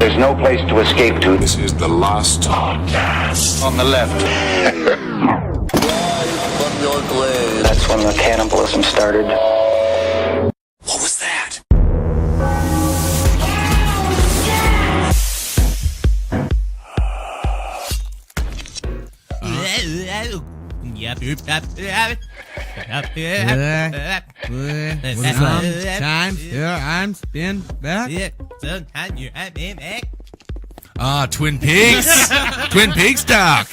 There's no place to escape to. This is the last podcast. On the left. That's when the cannibalism started. What was that? Sometimes your arms been back. Twin Peaks. Twin Peaks, Doc.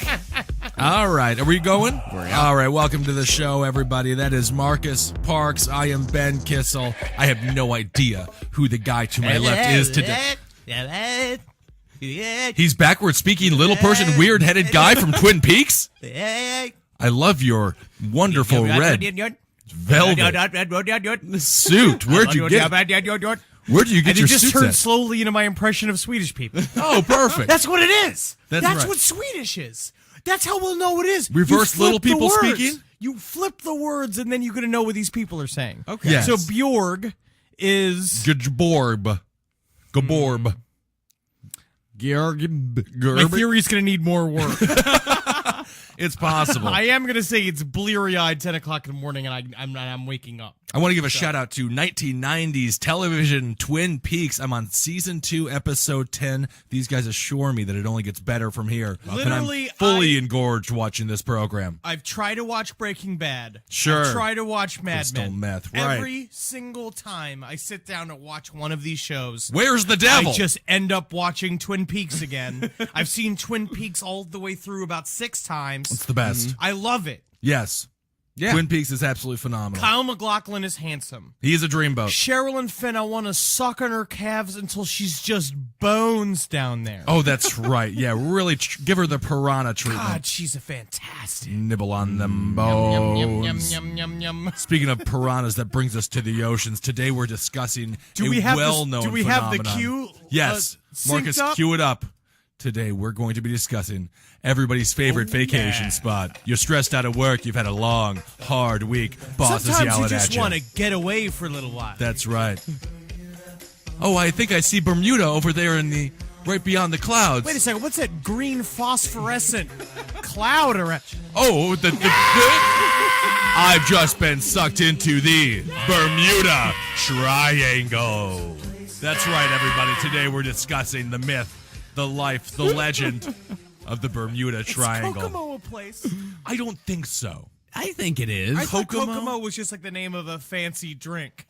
All right, are we going? All right, welcome to the show, everybody. That is Marcus Parks. I am Ben Kissel. I have no idea who the guy to my left is today. He's backward speaking, little person, weird-headed guy from Twin Peaks? I love your wonderful red velvet suit. Where'd you get it? Where do you get your just suits turned at? slowly into my impression of Swedish people. Oh, perfect. That's what it is. That's right. what Swedish is. That's how we'll know what it is. Reverse You flip little the people words. speaking? You flip the words, and then you're going to know what these people are saying. Okay. Yes. So Bjorg is... Gaborb. Gaborb. My theory's going to need more work. It's possible. I am going to say it's bleary-eyed 10 o'clock in the morning, and I'm waking up. I want to give a shout out to 1990s television Twin Peaks. I'm on season 2, episode 10. These guys assure me that it only gets better from here. Literally, and I'm fully engorged watching this program. I've tried to watch Breaking Bad. Sure. I've tried to watch Mad Crystal Men. meth, right. Every single time I sit down to watch one of these shows, Where's the devil? I just end up watching Twin Peaks again. I've seen Twin Peaks all the way through about 6 times. It's the best. I love it. Yes. Yeah. Twin Peaks is absolutely phenomenal. Kyle MacLachlan is handsome. He is a dreamboat. Sherilyn Fenn, I want to suck on her calves until she's just bones down there. Oh, that's right. Yeah, really give her the piranha treatment. God, she's a fantastic. Nibble on them Yum, yum, bones. yum, yum, yum, yum. Speaking of piranhas, that brings us to the oceans. Today we're discussing Do a we have well-known Do we have the phenomenon. cue? Yes. Marcus, synced up? cue it up. Today we're going to be discussing everybody's favorite vacation spot. You're stressed out at work. You've had a long, hard week. Bosses Sometimes yelling you just at you. want to get away for a little while. That's right. Oh, I think I see Bermuda over there right beyond the clouds. Wait a second. What's that green phosphorescent cloud around? Oh, I've just been sucked into the Bermuda Triangle. That's right, everybody. Today we're discussing the myth, the life, the legend of the Bermuda Triangle. Is Kokomo a place? I don't think so. I think it is. I thought Kokomo? Kokomo was just like the name of a fancy drink.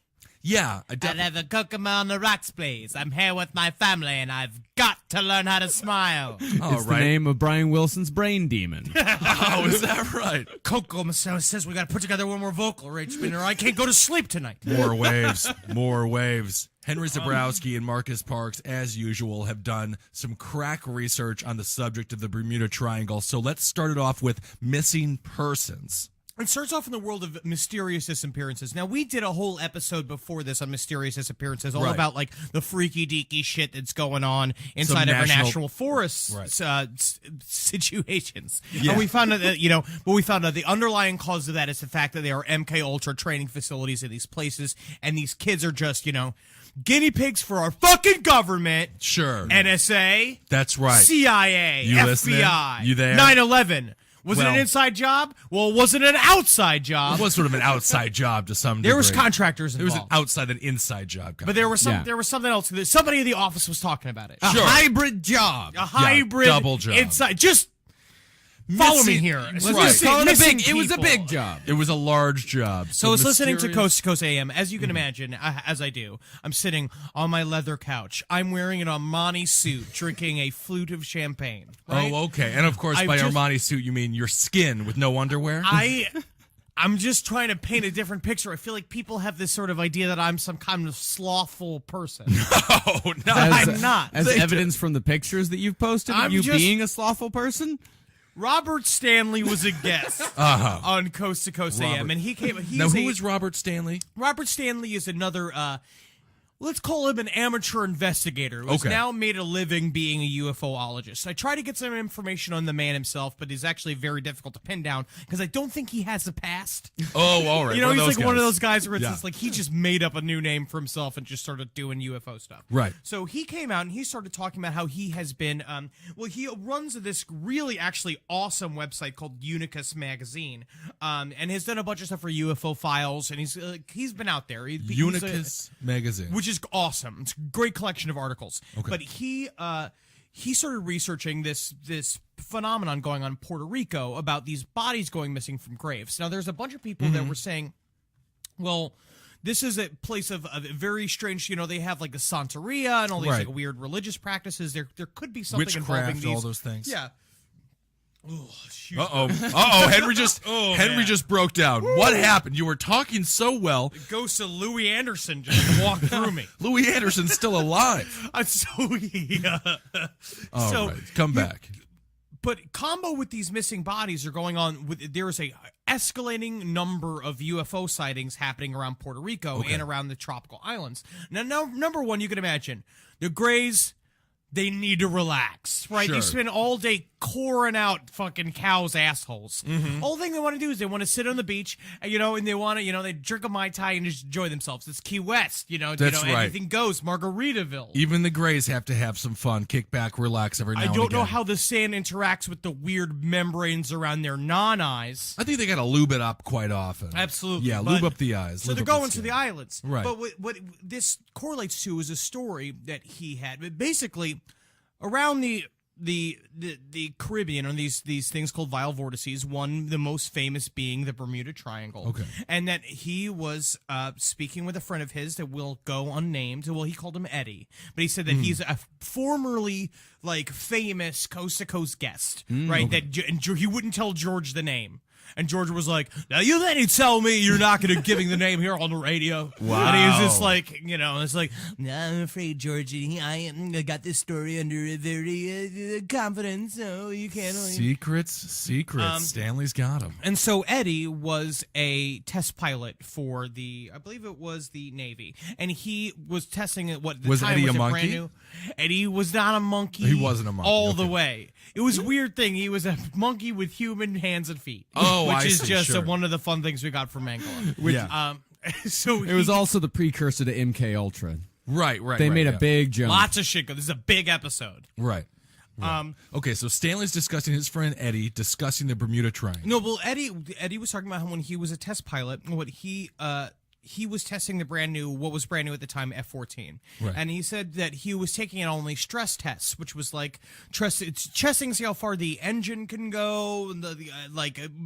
Yeah, I have a Kokomo on the rocks, please. I'm here with my family, and I've got to learn how to smile. All It's the right. name of Brian Wilson's brain demon. Oh, is that right? Kokomo says we got to put together one more vocal arrangement, or I can't go to sleep tonight. More waves, more waves. Henry Zabrowski and Marcus Parks, as usual, have done some crack research on the subject of the Bermuda Triangle. So let's start it off with missing persons. It starts off in the world of mysterious disappearances. Now, we did a whole episode before this on mysterious disappearances, all Right. about like the freaky deaky shit that's going on inside of our national forests situations. Yeah. And we found out that, we found out the underlying cause of that is the fact that they are MK Ultra training facilities in these places, and these kids are just, guinea pigs for our fucking government. Sure. NSA. That's right. CIA. You FBI. listening? You there? 9/11. Was it Well- an inside job? Well, was it an outside job? It was sort of an outside job to some degree. There was contractors It was involved. an outside and inside job. But there was Yeah. there was something else. Somebody in the office was talking about it. A Sure. hybrid job. A hybrid double job. inside. Just follow me Missing- here. Let's Missing- just Call it missing it was a people. big job. It was a large job. So I was listening to mysterious- Coast AM. As you can imagine, as I do, I'm sitting on my leather couch. I'm wearing an Armani suit, drinking a flute of champagne. Right? Oh, okay. And of course, I've by just- Armani suit, you mean your skin with no underwear? I'm just trying to paint a different picture. I feel like people have this sort of idea that I'm some kind of slothful person. Oh, no. I'm not. As They evidence from the pictures that you've posted of I'm you just- being a slothful person? Robert Stanley was a guest on Coast to Coast AM, Robert. and he came. Now, who is Robert Stanley? Robert Stanley is another let's call him an amateur investigator who's Okay. now made a living being a UFOologist. I try to get some information on the man himself, but he's actually very difficult to pin down because I don't think he has a past. Oh, all right. You know, One of he's those like one of guys. those guys where it's Yeah. just like he just made up a new name for himself and just started doing UFO stuff. Right. So he came out and he started talking about how he has been, he runs this really actually awesome website called Unicus Magazine, and has done a bunch of stuff for UFO Files, and he's been out there. He's Unicus Magazine. which is awesome. It's a great collection of articles. Okay. But he started researching this phenomenon going on in Puerto Rico about these bodies going missing from graves. Now, there's a bunch of people that were saying, well, this is a place of very strange, they have like the Santeria and all these Right. like weird religious practices. There could be something involving Witchcraft, these. all those things. Yeah. Oh, shoot. Uh-oh. Henry just broke down. What happened? You were talking so well. The ghost of Louis Anderson just walked through me. Louis Anderson's still alive. All So right. Come back. But combo with these missing bodies are going on. There is a escalating number of UFO sightings happening around Puerto Rico and around the tropical islands. Now, number one, you can imagine the Greys. They need to relax, right? Sure. They spend all day coring out fucking cows' assholes. All thing they want to do is they want to sit on the beach, and they want to, they drink a Mai Tai and just enjoy themselves. It's Key West, That's right. anything goes. Margaritaville. Even the Greys have to have some fun, kick back, relax every now I and don't again. know how the sand interacts with the weird membranes around their non-eyes. I think they got to lube it up quite often. Absolutely. Yeah, but- lube up the eyes. So lube they're up the going to skin. the islands. Right. But what this correlates to is a story that he had. But basically, around the Caribbean, on these things called vile vortices, one, the most famous being the Bermuda Triangle. Okay. And that he was speaking with a friend of his that will go unnamed. Well, he called him Eddie. But he said that he's a formerly, famous coast-to-coast guest, right? Okay. And he wouldn't tell George the name. And George was like, now you let him tell me you're not going to giving the name here on the radio. Wow. And he was just like, it's like, no, I'm afraid, George, I got this story under a very confidence, so you can't. Secrets. Stanley's got them. And so Eddie was a test pilot for I believe it was the Navy, and he was testing it. What the Was time Eddie was a it, brand monkey? new? Eddie was not a monkey. He wasn't a monkey, all okay. the way. It was a weird thing. He was a monkey with human hands and feet. Oh, which I is see, just sure. one of the fun things we got from Mangala. Yeah. So It was also the precursor to MK Ultra. Right. They made a yeah. big jump. lots of shit. This is a big episode. Right. Okay, so Stanley's discussing his friend Eddie discussing the Bermuda Triangle. No, well, Eddie was talking about how when he was a test pilot, what he was testing what was brand new at the time, F-14. Right. And he said that he was taking it only stress tests, which was like testing to see how far the engine can go, and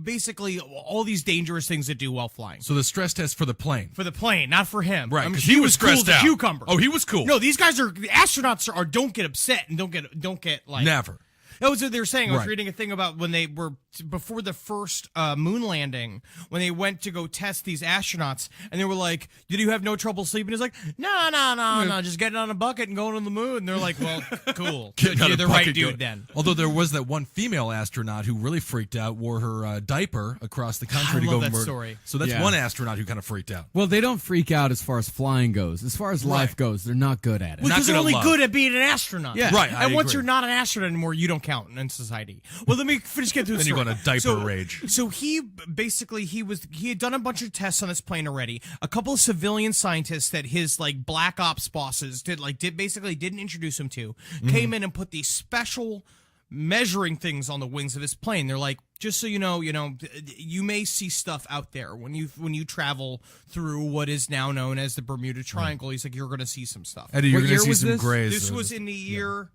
basically all these dangerous things that do while flying. So the stress test for the plane. For the plane, not for him. Right, I mean, 'cause he was cool stressed as a out. cucumber. Oh, he was cool. No, these guys the astronauts don't get upset and don't get like. Never. That was what they were saying. I was Right. reading a thing about when they were before the first moon landing, when they went to go test these astronauts, and they were like, "Did you have no trouble sleeping?" He's like, "No, just getting on a bucket and going to the moon." And they're like, "Well, cool, Getting out you're of the bucket right dude going- then." Although there was that one female astronaut who really freaked out, wore her diaper across the country I to love go that murder. story. So that's Yeah. one astronaut who kind of freaked out. Well, they don't freak out as far as flying goes. As far as life goes, they're not good at it. Because they're good at only love. good at being an astronaut. Yeah. Right, I And once agree. you're not an astronaut anymore, you don't count in society. Well, let me finish getting through the Then you go story. on a diaper So- rage. So he basically he had done a bunch of tests on this plane already. A couple of civilian scientists that his black ops bosses didn't introduce him to came in and put these special measuring things on the wings of his plane. They're like, just so you know, you may see stuff out there when you travel through what is now known as the Bermuda Triangle. He's like, you're going to see some stuff. Eddie, you're What going year to see was some this? grays. This was in the year.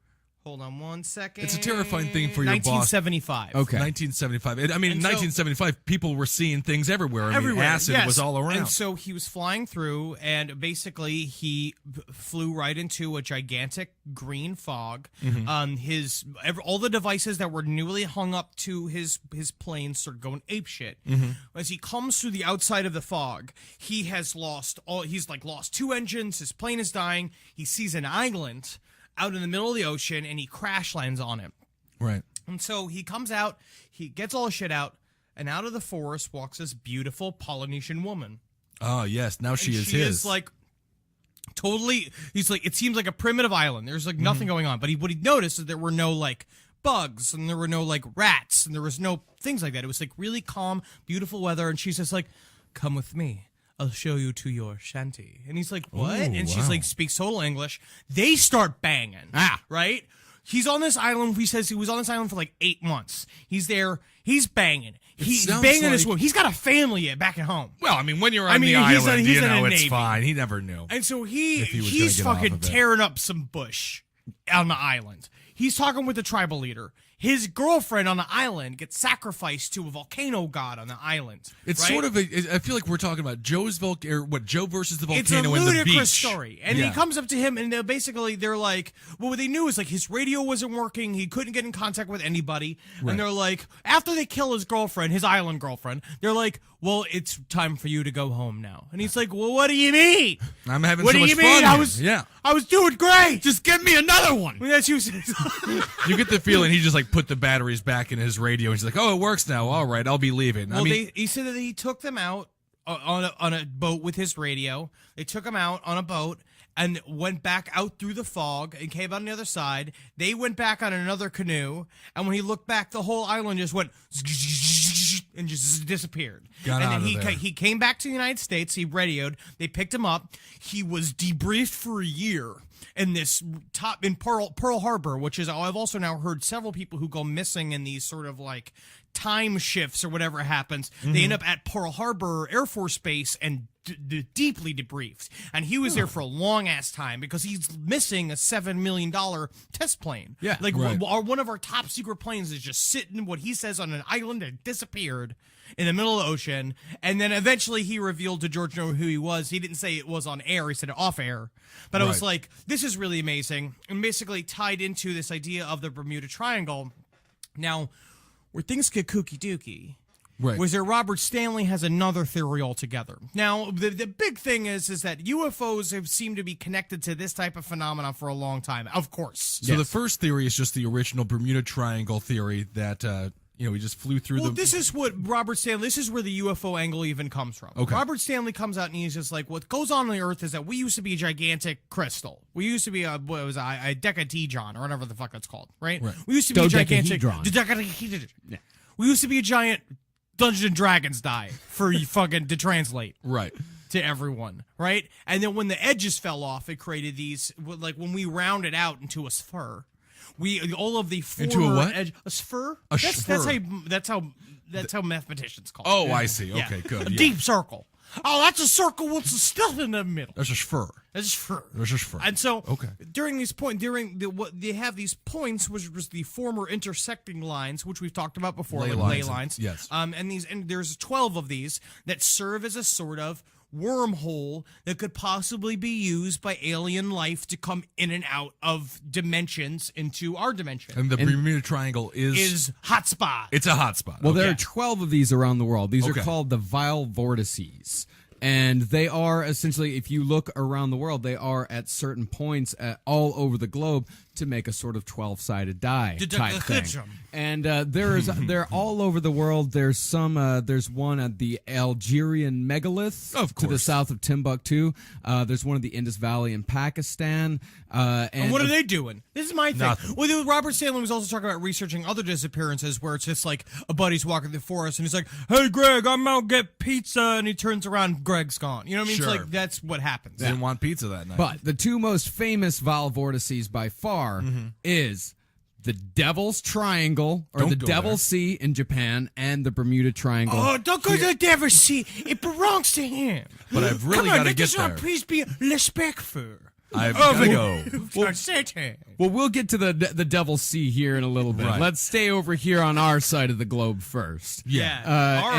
Hold on one second. It's a terrifying thing for your boss. 1975. Okay. 1975. I mean, in And so- 1975, people were seeing things everywhere. I mean, Everywhere. acid yes. was all around. And so he was flying through, and basically he flew right into a gigantic green fog. All the devices that were newly hung up to his plane started going apeshit. As he comes through the outside of the fog, he's lost 2 engines. His plane is dying. He sees an island out in the middle of the ocean, and he crash lands on it. right. And so he comes out, he gets all his shit out, and out of the forest walks this beautiful Polynesian woman. Oh, yes. Now she And is she his. is like Totally, he's like, it seems like a primitive island. There's like nothing going on. But what he noticed is there were no like bugs and there were no like rats and there was no things like that. It was like really calm, beautiful weather. And she's just like, come with me. I'll show you to your shanty. And he's like, what? And she's like, speaks total English. They start banging. Right? He's on this island. He says he was on this island for like 8 months. He's there. He's banging. He's banging this woman. He's got a family back at home. Well, I mean, when you're on the island, he's in a it's Navy. fine. He never knew. And so he was he's gonna get fucking off of it. tearing up some bush on the island. He's talking with the tribal leader. His girlfriend on the island gets sacrificed to a volcano god on the island. It's right? sort of I feel like we're talking about Joe versus the volcano It's a and the ludicrous beach. story. And he comes up to him, and they're like, well, what they knew is like his radio wasn't working. He couldn't get in contact with anybody. Right. And they're like, after they kill his girlfriend, his island girlfriend, they're like, well, it's time for you to go home now. And he's like, well, what do you mean? I'm having What so do much you fun mean? here. I was doing great. Just give me another one. That's you. You get the feeling he just like put the batteries back in his radio. He's like, oh, it works now. All right, I'll be leaving. Well, I mean, he said that he took them out on a boat with his radio. They took him out on a boat and went back out through the fog and came out on the other side. They went back on another canoe, and when he looked back, the whole island just went and just disappeared. Got and out then of there. he came back to the United States. He radioed. They picked him up. He was debriefed for a year. In this in Pearl Harbor, which is, I've also now heard several people who go missing in these sort of like time shifts or whatever happens. They end up at Pearl Harbor Air Force Base and deeply debriefed. And he was there for a long ass time because he's missing a $7 million test plane. Yeah, like right. one of our top secret planes is just sitting, what he says, on an island and disappeared in the middle of the ocean. And then eventually he revealed to George Miller who he was. He didn't say it was on air. He said it off air. But I was Right. like, this is really amazing. And basically tied into this idea of the Bermuda Triangle. Now, where things get kooky dooky Right. was there Robert Stanley has another theory altogether. Now, the big thing is that UFOs have seemed to be connected to this type of phenomena for a long time. Of course. so the first theory is just the original Bermuda Triangle theory that he just flew through Well, the. this is what Robert Stanley, this is where the UFO angle even comes from. Okay. Robert Stanley comes out and he's just like, what goes on the Earth is that we used to be a gigantic crystal. We used to be a decadedron or whatever the fuck that's called, right? Right. We used to be a gigantic. Dodecahedron. We used to be a giant Dungeons and Dragons die for you fucking to translate Right. to everyone, right? And then when the edges fell off, it created these, like when we rounded out into a sphere. All of the former Into a what? a sphere. A That's how mathematicians call it. Oh, I see. Yeah. Okay, good. A yeah. deep circle. Oh, that's a circle with some stuff in the middle. That's just fur. That's just fur. That's just fur. And so, Okay. what they have these points, which was the former intersecting lines, which we've talked about before, Ley like ley lines, lines. yes. And there's 12 of these that serve as a sort of wormhole that could possibly be used by alien life to come in and out of dimensions into our dimension. And the Bermuda Triangle Is hotspot. it's a hotspot. Well, there Okay. are 12 of these around the world. These Okay. are called the Vile Vortices. And they are essentially, if you look around the world, they are at certain points all over the globe to make a sort of 12-sided die type thing. And they're all over the world. There's there's one at the Algerian megalith Of to the course. south of Timbuktu. There's one in the Indus Valley in Pakistan. And what are they doing? This is my thing. Nothing. Well, Robert Stanley was also talking about researching other disappearances where it's just like a buddy's walking through the forest and he's like, hey, Greg, I'm out to get pizza. And he turns around, Greg's gone. You know what I mean? Sure. It's like, that's what happens. Didn't want pizza that night. But the two most famous Vile Vortices by far is the Devil's Triangle, or Don't the go Devil there. Sea in Japan, and the Bermuda Triangle. Oh, don't go to the Devil Sea. It belongs to him. But I've really Come on, got to let get this one there. please be respectful. I've got to go. For Satan. Well, we'll get to the Devil's Sea here in a little bit. Right. Let's stay over here on our side of the globe first. Yeah.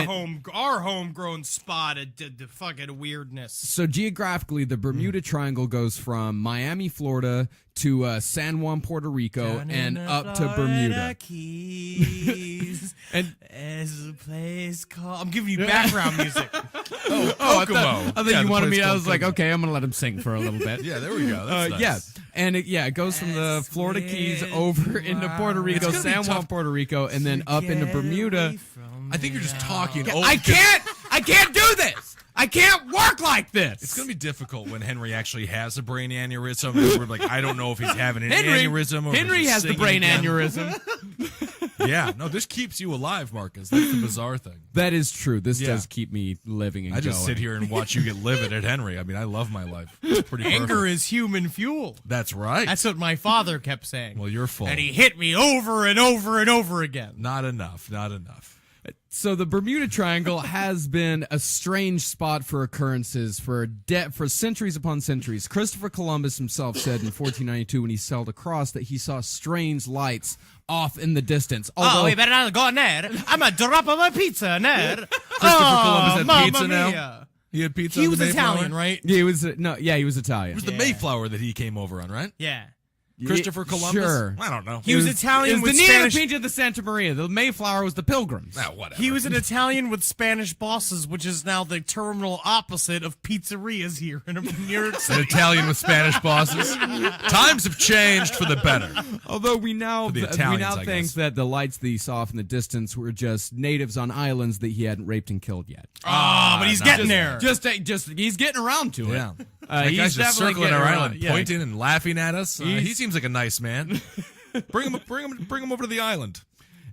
and- our homegrown spot of the fucking weirdness. So geographically, the Bermuda Triangle goes from Miami, Florida, to San Juan, Puerto Rico, and up to Bermuda. Keys, And as a place called. I'm giving you background music. I thought Yeah, you the wanted place me. I called was like, Kokomo. okay, I'm gonna let him sing for a little bit. Yeah, there we go. That's nice. Yeah, and it goes from the Florida Keys over into Puerto Rico, It's gonna be San Juan, tough Puerto Rico, and then up into Bermuda. I think you're just talking. I can't do this. I can't work like this. It's going to be difficult when Henry actually has a brain aneurysm. And we're like, I don't know if he's having an aneurysm. Or Henry if he's has the singing brain again. aneurysm. Yeah, no, this keeps you alive, Marcus. That's the bizarre thing. That is true. This Yeah. does keep me living and I just going. sit here and watch you get livid at Henry. I mean, I love my life. It's pretty Anger perfect. is human fuel. That's right. That's what my father kept saying. Well, you're full. And he hit me over and over and over again. Not enough. Not enough. So the Bermuda Triangle has been a strange spot for occurrences for centuries upon centuries. Christopher Columbus himself said in 1492 when he sailed across that he saw strange lights off in the distance. Although, we better not go near. I'm a drop of a pizza near. Christopher Columbus had Mamma pizza now? mia. He had pizza. He on the was Mayflower? Italian, right? he was he was Italian. It was the Mayflower that he came over on, right? Yeah. Christopher Columbus? Sure. I don't know. He was Italian It was with the Nina Spanish. Pinta de Santa Maria. The Mayflower was the Pilgrims. Ah, whatever. He was an Italian with Spanish bosses, which is now the terminal opposite of pizzerias here in New York an City. Italian with Spanish bosses. Times have changed for the better. Although we now the Italians, I think guess. that the lights that he saw off in the distance were just natives on islands that he hadn't raped and killed yet. But he's getting there. Just he's getting around to it. Yeah. That He's guy's just definitely circling getting our around. island, Yeah. pointing and laughing at us. He He's- seems like a nice man. Bring him over to the island.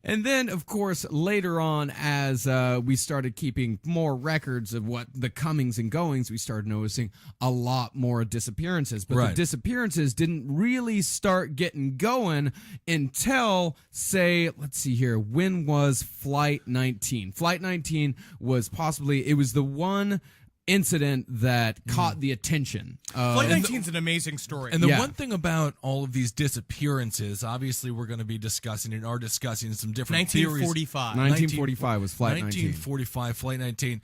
And then, of course, later on, as we started keeping more records of what the comings and goings, we started noticing a lot more disappearances. But Right. the disappearances didn't really start getting going until, say, let's see here, when was Flight 19? Flight 19 was it was the one incident that caught the attention of Flight 19 is an amazing story. And the Yeah. one thing about all of these disappearances, obviously we're going to be discussing and are discussing some different theories. 1945. 1945 was Flight 19. 1945, Flight 19.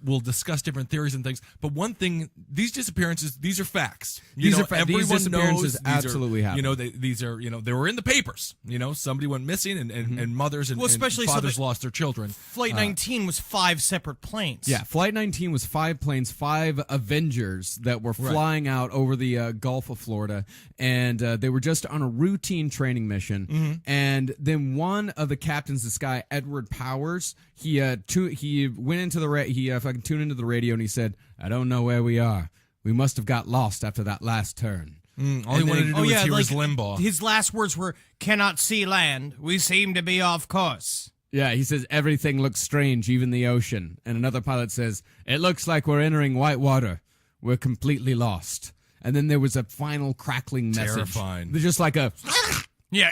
We'll discuss different theories and things. But one thing, these disappearances, these are facts. These are facts. These Everyone disappearances knows absolutely happen. these are they were in the papers. Somebody went missing and mothers and, Well, especially and so fathers that- lost their children. Flight 19 was 5 separate planes. Yeah, Flight 19 was 5 planes, 5 Avengers that were flying out over the Gulf of Florida, and they were just on a routine training mission. And then one of the captains, this guy Edward Powers, he went into the fucking tuned into the radio and he said, "I don't know where we are. We must have got lost after that last turn." All he wanted to do was hear his like, Limbaugh. His last words were, "Cannot see land. We seem to be off course." Yeah, he says everything looks strange, even the ocean. And another pilot says, "It looks like we're entering white water. We're completely lost." And then there was a final crackling message. Terrifying. There's just like a Yeah.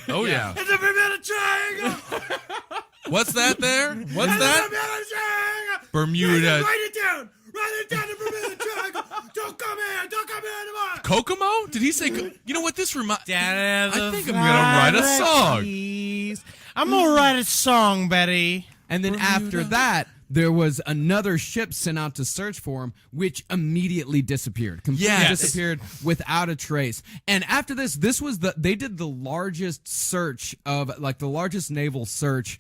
Oh yeah. It's a Bermuda Triangle. What's that there? What's that? Bermuda. Write it down. Write it down. The Bermuda Triangle. Don't come here. Don't come here anymore. Kokomo? Did he say? You know what this reminds? Down I think I'm gonna write a song. I'm gonna write a song, Betty. And then after that, there was another ship sent out to search for him, which immediately disappeared. Completely Yes. disappeared without a trace. And after this they did the largest search of, like, the largest naval search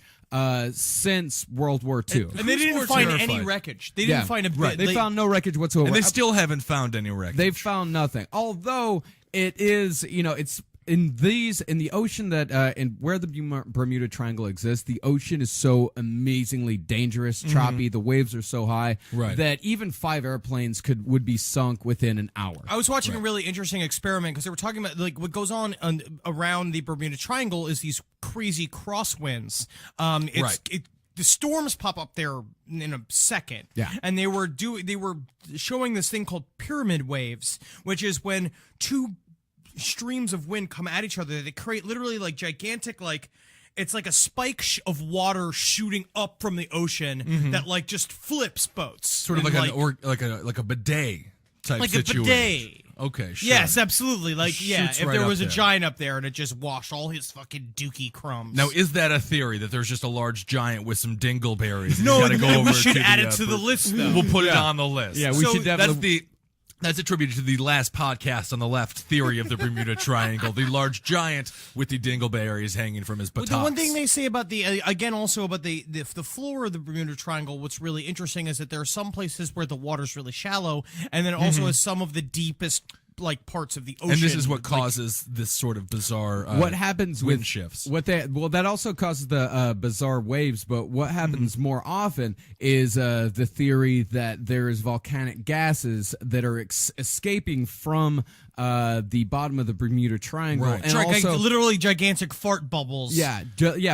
since World War II. And they didn't were find terrified. any wreckage. They didn't find a bit. Right. They found no wreckage whatsoever. And they still haven't found any wreckage. They've found nothing. Although it is, it's in the ocean that in where the Bermuda Triangle exists, the ocean is so amazingly dangerous, choppy. The waves are so high Right. that even 5 airplanes would be sunk within an hour. I was watching a really interesting experiment because they were talking about, like, what goes on around the Bermuda Triangle is these crazy crosswinds. Right. The storms pop up there in a second. Yeah. And they were showing this thing called pyramid waves, which is when two streams of wind come at each other. They create literally like gigantic, like, it's like a spike of water shooting up from the ocean that like just flips boats. sort of And, like a bidet type like a situation. bidet. Okay, sure. Yes, absolutely. Like, yeah, Shoots if right there up was a there. giant up there and it just washed all his fucking dookie crumbs. Now, is that a theory that there's just a large giant with some dingleberries? no, and you gotta go over we should to add the, it to the list, though. We'll put it on the list. Yeah, we should definitely. That's attributed to the last podcast on the left theory of the Bermuda Triangle, the large giant with the dingleberries hanging from his buttocks. The one thing they say about the the floor of the Bermuda Triangle, what's really interesting is that there are some places where the water's really shallow, and then also has some of the deepest like parts of the ocean. And this is what like- causes this sort of bizarre what happens wind with shifts. That also causes the bizarre waves. But what happens more often is the theory that there is volcanic gases that are escaping from the bottom of the Bermuda Triangle, Right. and like literally gigantic fart bubbles.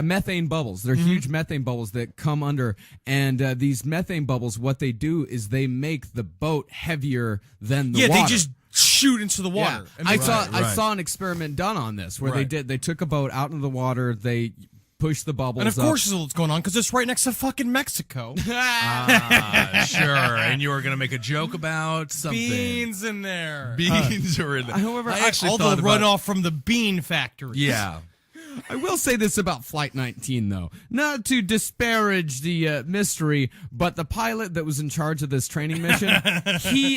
methane bubbles. They're huge methane bubbles that come under, and these methane bubbles, what they do is they make the boat heavier than the water. They just shoot into the water. Yeah. I Right. saw an experiment done on this where Right. they took a boat out into the water, they pushed the bubbles And of up. course, this is what's going on because it's right next to fucking Mexico. Sure. And you were going to make a joke about something. Beans in there. Beans are in there. however, I actually All thought the about runoff from the bean factory. Yeah. I will say this about Flight 19, though. Not to disparage the mystery, but the pilot that was in charge of this training mission,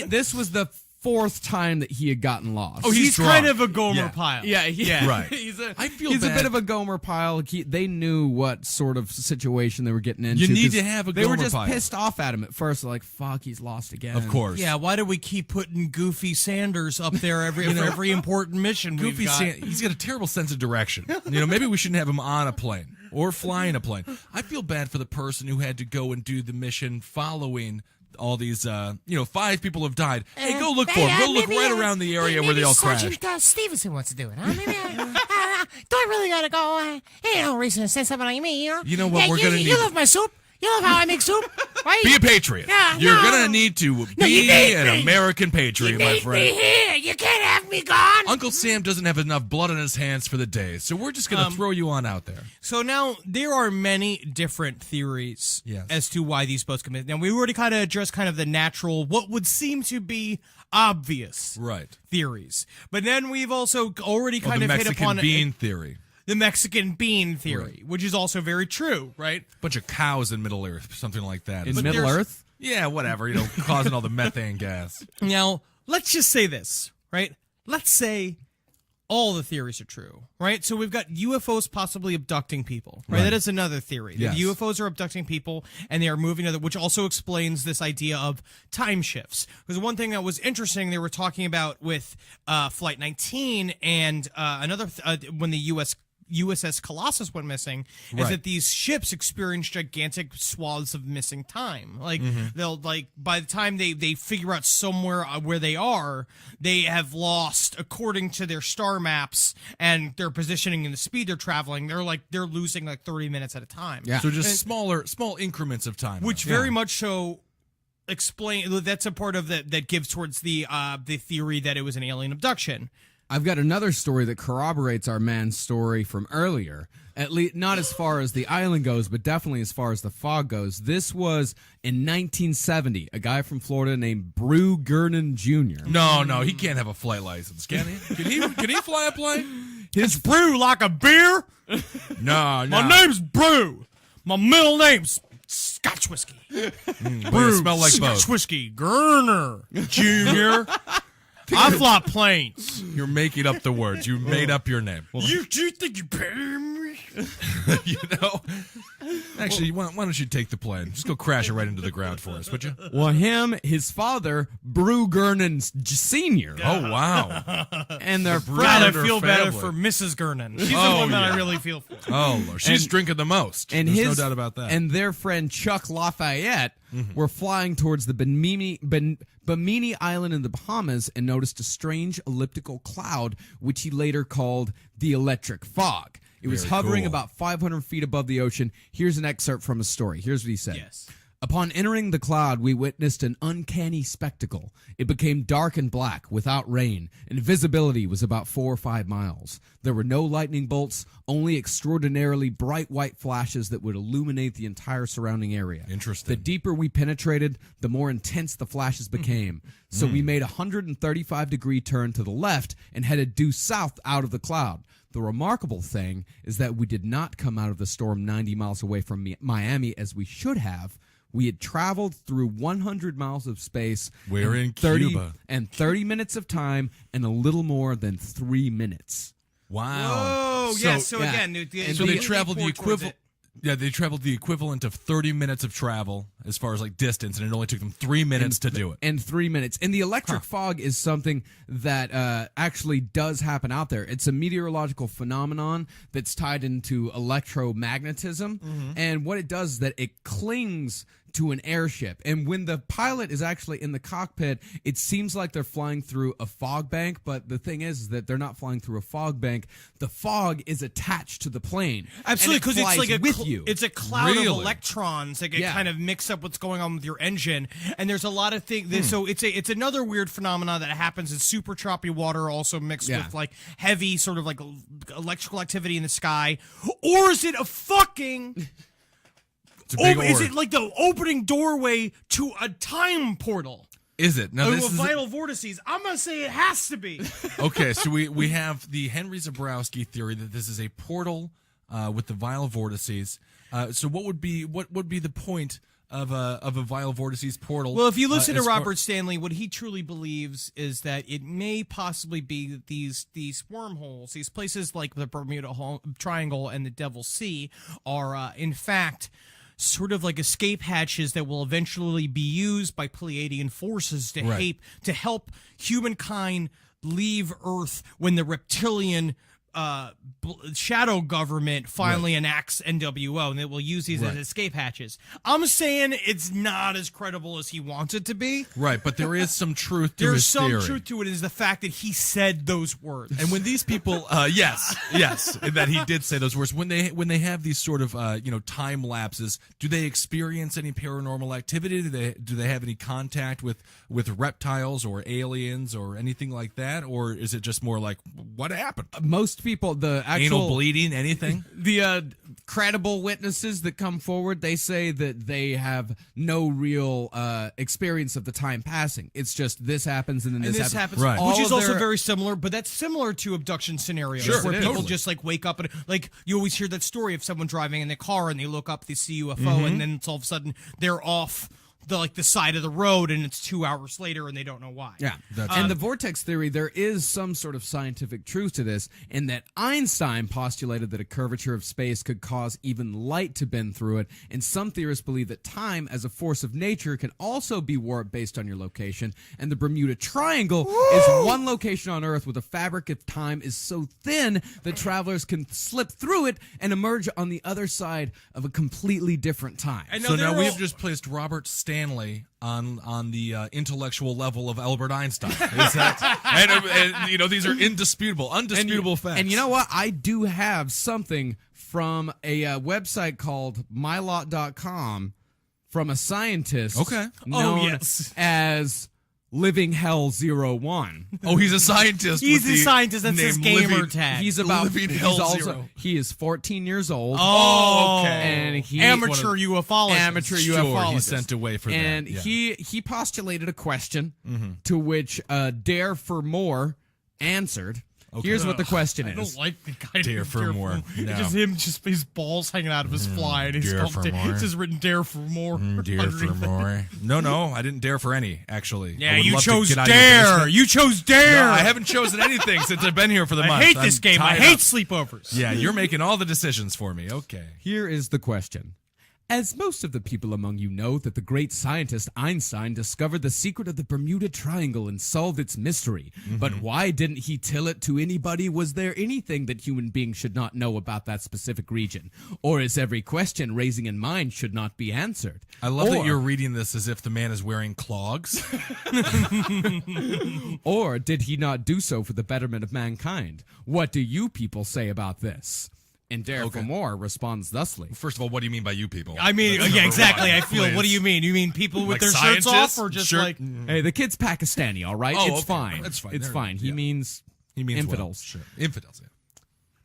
this was the fourth time that he had gotten lost. Oh, he's drunk. kind of a Gomer Yeah. pile. Yeah. Right. He's a feel a bad. bit of a Gomer pile. They knew what sort of situation they were getting into. You need 'cause to have a They were Gomer just pile. pissed off at him at first. Like, fuck, he's lost again. Of course. Yeah, why do we keep putting Goofy Sanders up there for every important mission we've Goofy got? he's got a terrible sense of direction. Maybe we shouldn't have him on a plane or flying a plane. I feel bad for the person who had to go and do the mission following all these, 5 people have died. Hey, go look for them. Go look right around the area where they all crashed. Sergeant Stevenson wants to do it, huh? Maybe do I really gotta go? Ain't no reason to send somebody like me, you know? You know what, Yeah, we're gonna you need- love my soup? You love how I make soup? Right? Be a patriot. Yeah, You're no. going to need to you be need an me. American You patriot, my need me friend. here. You can't have me gone. Uncle Sam doesn't have enough blood on his hands for the day, so we're just going to throw you on out there. So now there are many different theories Yes. as to why these boats come in. Now we already kind of addressed kind of the natural, what would seem to be obvious Right. theories, but then we've also already kind the of hit Mexican upon bean theory. the Mexican bean theory, which is also very true, right? Bunch of cows in Middle Earth, something like that. In But Middle there's- Earth? Yeah, whatever, causing all the methane gas. Now let's just say this, right? Let's say all the theories are true, right? So we've got UFOs possibly abducting people, right? That is another theory. Yes. That UFOs are abducting people and they are moving to which also explains this idea of time shifts. Because one thing that was interesting, they were talking about with Flight 19 and when the USS Colossus went missing, is Right. that these ships experience gigantic swaths of missing time. Like they'll by the time they figure out somewhere where they are, they have lost according to their star maps and their positioning and the speed they're traveling. They're losing like 30 minutes at a time. Yeah. So just small increments of time. Which very much so explain that's a part of that gives towards the theory that it was an alien abduction. I've got another story that corroborates our man's story from earlier. At least not as far as the island goes, but definitely as far as the fog goes. This was in 1970. A guy from Florida named Brew Gernon Jr. No, he can't have a flight license, can he? Can he fly a plane? It's brew like a beer. No. My name's Brew. My middle name's Scotch whiskey. Brew. Smell like Scotch both. whiskey. Gerner Junior. I fly planes. You're making up the words. You made up your name. You think you pay me? Actually, why don't you take the plane? Just go crash it right into the ground for us, would you? Well, his father, Brew Gernon Sr. Oh, wow. and their God, friend, I Gerner feel better family. for Mrs. Gernon. She's the Oh, one that yeah. I really feel for. Oh, Lord. She's drinking the most. and There's his no doubt about that. and their friend Chuck Lafayette were flying towards the Bimini Island in the Bahamas and noticed a strange elliptical cloud, which he later called the electric fog. It was Very hovering cool. about 500 feet above the ocean. Here's an excerpt from a story. Here's what he said. Yes. Upon entering the cloud, we witnessed an uncanny spectacle. It became dark and black, without rain, and visibility was about 4 or 5 miles. There were no lightning bolts, only extraordinarily bright white flashes that would illuminate the entire surrounding area. Interesting. The deeper we penetrated, the more intense the flashes became. So we made a 135-degree turn to the left and headed due south out of the cloud. The remarkable thing is that we did not come out of the storm 90 miles away from Miami as we should have. We had traveled through 100 miles of space. We're and in 30 Cuba. And 30 minutes of time and a little more than 3 minutes. Wow. Oh, So, yeah. So yeah. again, And So they really traveled the pour towards equivalent. it. Yeah, they traveled the equivalent of 30 minutes of travel as far as like distance, and it only took them 3 minutes to do it. In 3 minutes. And the electric fog is something that actually does happen out there. It's a meteorological phenomenon that's tied into electromagnetism. And what it does is that it clings to an airship. And when the pilot is actually in the cockpit, it seems like they're flying through a fog bank, but the thing is that they're not flying through a fog bank. The fog is attached to the plane. Absolutely, because it's like with you. it's a cloud Really? of electrons that get kind of mix up what's going on with your engine, and there's a lot of things. So it's another weird phenomenon that happens in super choppy water, also mixed with like heavy sort of like electrical activity in the sky, or is it a fucking? It's a big Is orb. it like the opening doorway to a time portal? Is it? Now, Or this with is vital vortices? I'm gonna say it has to be. okay, so we have the Henry Zebrowski theory that this is a portal with the vital vortices. So what would be the point of a vital vortices portal? Well, if you listen to as far- Robert Stanley, what he truly believes is that it may possibly be that these wormholes, these places like the Bermuda Triangle and the Devil's Sea, are in fact sort of like escape hatches that will eventually be used by Pleiadian forces to help humankind leave Earth when the reptilian shadow government finally enacts NWO, and they will use these as escape hatches. I'm saying it's not as credible as he wants it to be. Right, but there is some truth to There's his some theory. truth to it, is the fact that he said those words. And when these people, yes, that he did say those words. When they have these sort of time lapses, do they experience any paranormal activity? Do they have any contact with reptiles or aliens or anything like that, or is it just more like what happened? Most people, the actual Anal bleeding, anything? the credible witnesses that come forward, they say that they have no real experience of the time passing. It's just this happens and then And this happens, Right. All which is of also their- very similar, but that's similar to abduction scenarios Sure, where it is. people Totally. just like wake up and like you always hear that story of someone driving in their car and they look up, they see UFO, and then it's all of a sudden they're off the side of the road and it's 2 hours later and they don't know why. Yeah. And the vortex theory, there is some sort of scientific truth to this, in that Einstein postulated that a curvature of space could cause even light to bend through it, and some theorists believe that time as a force of nature can also be warped based on your location, and the Bermuda Triangle is one location on Earth where the fabric of time is so thin that travelers can slip through it and emerge on the other side of a completely different time. I know So now they're we all- have just placed Robert Stanley on the intellectual level of Albert Einstein. Is that, and these are undisputable facts. And you know what? I do have something from a website called mylot.com from a scientist Okay. known yes. as Living Hell 01. Oh, he's a scientist. He's with a the scientist, that's his name gamer Living- tag. He's about Living he's Hell also Zero. he is 14 years old. Oh, okay. And he amateur ufologist. amateur Sure, ufologist. he's sent away for that. And yeah. he postulated a question to which Dare for More answered. Here's what the question I is. don't like the guy. Dare named for more. It's No. just him, just his balls hanging out of his fly, and he's Dare called for more. It's just written "Dare for More." Dare for underneath it. more. No, I didn't dare for any, actually. I Yeah, would you love to chose get out of your Dare. basement. You chose Dare. No, I haven't chosen anything since I've been here for the I month. hate this I'm game. I tied hate up. sleepovers. Yeah, you're making all the decisions for me. Okay. Here is the question. As most of the people among you know that the great scientist Einstein discovered the secret of the Bermuda Triangle and solved its mystery. But why didn't he tell it to anybody? Was there anything that human beings should not know about that specific region? Or is every question raising in mind should not be answered? I love that Or- you're reading this as if the man is wearing clogs. Or did he not do so for the betterment of mankind? What do you people say about this? And Dare for More responds thusly. First of all, what do you mean by you people? I mean, That's yeah, number exactly. one, I feel. What do please. you mean? You mean people with Like their shirts off, scientists? or just Shirt- like? Hey, the kid's Pakistani, all right? Oh, it's okay. fine. That's fine. It's There- fine. He yeah. means He means infidels. Well. Sure. Infidels, yeah.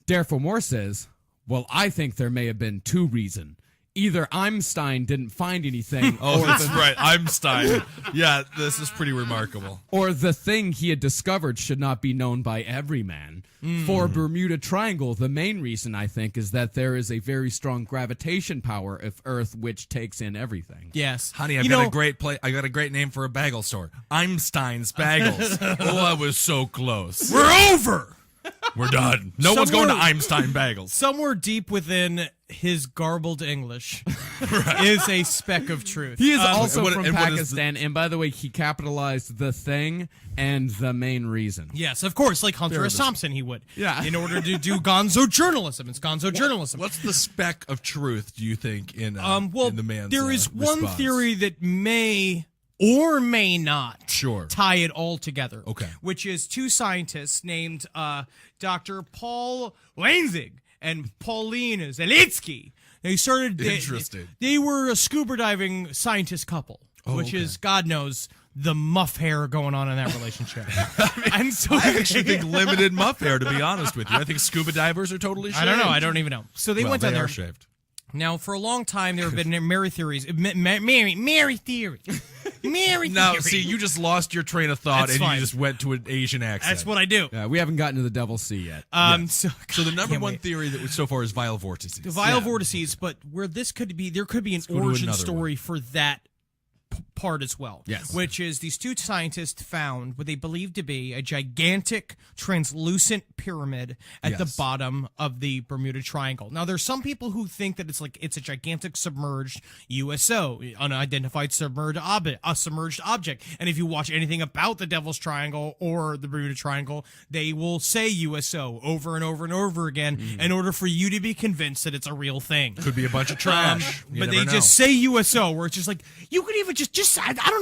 Dare for More says, well, I think there may have been two reasons. Either Einstein didn't find anything, Oh, that's right. Einstein. Yeah, this is pretty remarkable. or the thing he had discovered should not be known by every man. For Bermuda Triangle, the main reason, I think, is that there is a very strong gravitation power of Earth which takes in everything. Yes, Honey, I got a great name for a bagel store. Einstein's Bagels. Oh, I was so close. We're over. We're done. No one's going to Somewhere- Einstein Bagels. Somewhere deep within his garbled English is a speck of truth. He is also what- from and what is Pakistan, and by the way, he capitalized the thing and the main reason. Yes, of course, like Hunter S. Thompson, he would. Yeah. In order to do gonzo journalism. It's gonzo journalism. What's the speck of truth, do you think, in, Well, in the man's there is one response? theory that may or may not Sure. tie it all together. Okay. Which is two scientists named Dr. Paul Lanzig and Pauline Zelitsky. They started. Interesting. They were a scuba diving scientist couple, which okay. is, God knows, the muff hair going on in that relationship. And so I actually think limited muff hair, to be honest with you. I think scuba divers are totally shaved. I don't know. I don't even know. So they Well, went down they there. are shaved. Now, for a long time, there have been Mary theories. Mary theory. Mary Now, theory. see, you just lost your train of thought That's and fine. you just went to an Asian accent. That's what I do. We haven't gotten to the Devil's Sea yet. So the number Can't one wait. theory that so far is vial vortices. The vial vortices, but where this could be, there could be an go to origin another story for that part as well. Yes. Which is these two scientists found what they believe to be a gigantic translucent pyramid at the Yes. bottom of the Bermuda Triangle. Now there's some people who think that it's a gigantic submerged USO, unidentified submerged object. And if you watch anything about the Devil's Triangle or the Bermuda Triangle, they will say USO over and over and over again in order for you to be convinced that it's a real thing. Could be a bunch of trash. You But never they know. just say USO, where it's just like you could even just I don't